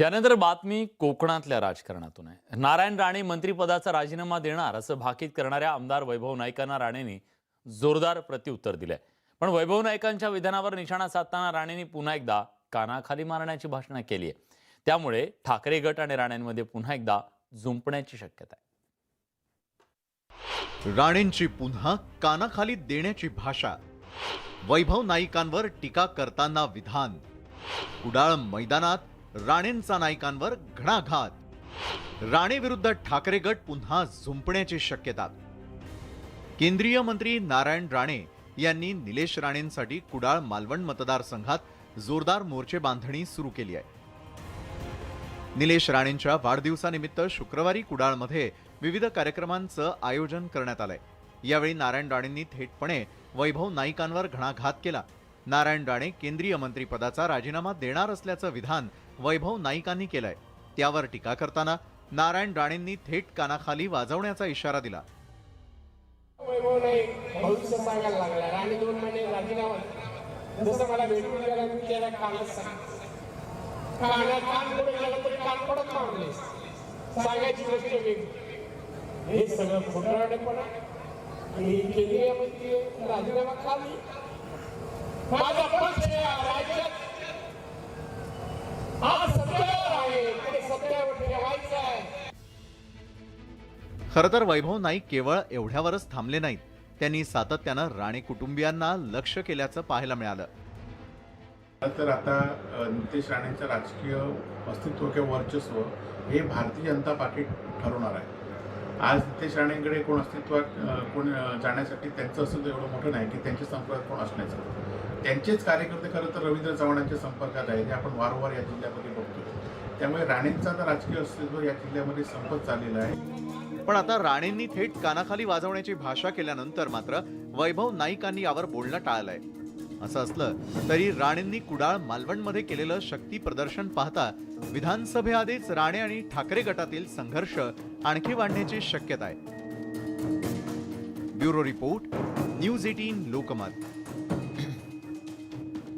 यानंतर बातमी कोकणातल्या राजकारणातून आहे। नारायण राणे मंत्रिपदाचा राजीनामा देणार असं भाकीत करणाऱ्या आमदार वैभव नाईकांना राणेंनी जोरदार प्रत्युत्तर दिलंय। पण वैभव नाईकांच्या विधानावर निशाणा साधताना राणेंनी पुन्हा एकदा कानाखाली मारण्याची भाषणं केली आहे। त्यामुळे ठाकरे गट आणि राणेंमध्ये पुन्हा एकदा जुंपण्याची शक्यता आहे। राणेंची पुन्हा कानाखाली देण्याची भाषा, वैभव नाईकांवर टीका करताना विधान, कुडाळ मैदानात राणेंचा नाईकांवर घणाघात, राणे विरुद्ध ठाकरे गट पुन्हा झुंपण्याची शक्यता। केंद्रीय मंत्री नारायण राणे यांनी निलेश राणेंसाठी कुडाळ मालवण मतदारसंघात जोरदार मोर्चे बांधणी सुरू केली आहे। निलेश राणेंच्या वाढदिवसानिमित्त शुक्रवारी कुडाळमध्ये विविध कार्यक्रमांचं आयोजन करण्यात आलंय। यावेळी नारायण राणेंनी थेटपणे वैभव नाईकांवर घणाघात केला। नारायण राणे केंद्रीय मंत्रिपदाचा राजीनामा देणार असल्याचं विधान वैभव नाईकांनी केलंय। त्यावर टीका करताना नारायण राणेंनी थेट कानाखाली वाजवण्याचा इशारा दिला। वैभव नाईक भविष्य सांगायला लागला, राणे 2 महिने राजीनामा जसं मला भेटून गेला मी त्याला कानच कान पुढे गेलं तरी कान पडत मागले सांगायची गोष्ट वेगळी। हे सगळं खोटारडेपणा आणि केंद्रीय मंत्री राजीनामा खाली माझा पक्ष या राज्यात आज सत्तेवर आहे, ते सत्तेवर ठेवायचं आहे। खरं तर वैभव नाईक केवळ एवढ्यावरच थांबले नाहीत, त्यांनी सातत्यानं राणे कुटुंबियांना लक्ष केल्याचं पाहायला मिळालं। तर आता नितेश राणेंचं राजकीय अस्तित्व किंवा वर्चस्व हे भारतीय जनता पार्टी ठरवणार आहे। आज नितेश राणेंकडे कोण कोण जाण्यासाठी त्यांचं अस्तित्व एवढं मोठं नाही की त्यांच्या संपर्कात कोण असण्याचं। त्यांचेच कार्यकर्ते खरं तर रवींद्र चव्हाणांच्या संपर्कात आहे, हे आपण वारंवार या जिल्ह्यामध्ये बघतो। त्यामुळे राणेंचं आता राजकीय अस्तित्व या जिल्ह्यामध्ये संपत चाललेलं आहे। पण आता राणेंनी थेट कानाखाली वाजवण्याची भाषा केल्यानंतर मात्र वैभव नाईकांनी यावर बोलणं टाळलंय। असं असलं तरी राणेंनी कुडाळ मालवणमध्ये केलेलं शक्ती प्रदर्शन पाहता विधानसभेआधीच राणे आणि ठाकरे गटातील संघर्ष आणखी वाढण्याची शक्यता आहे। Bureau report, news 18 Lokmat.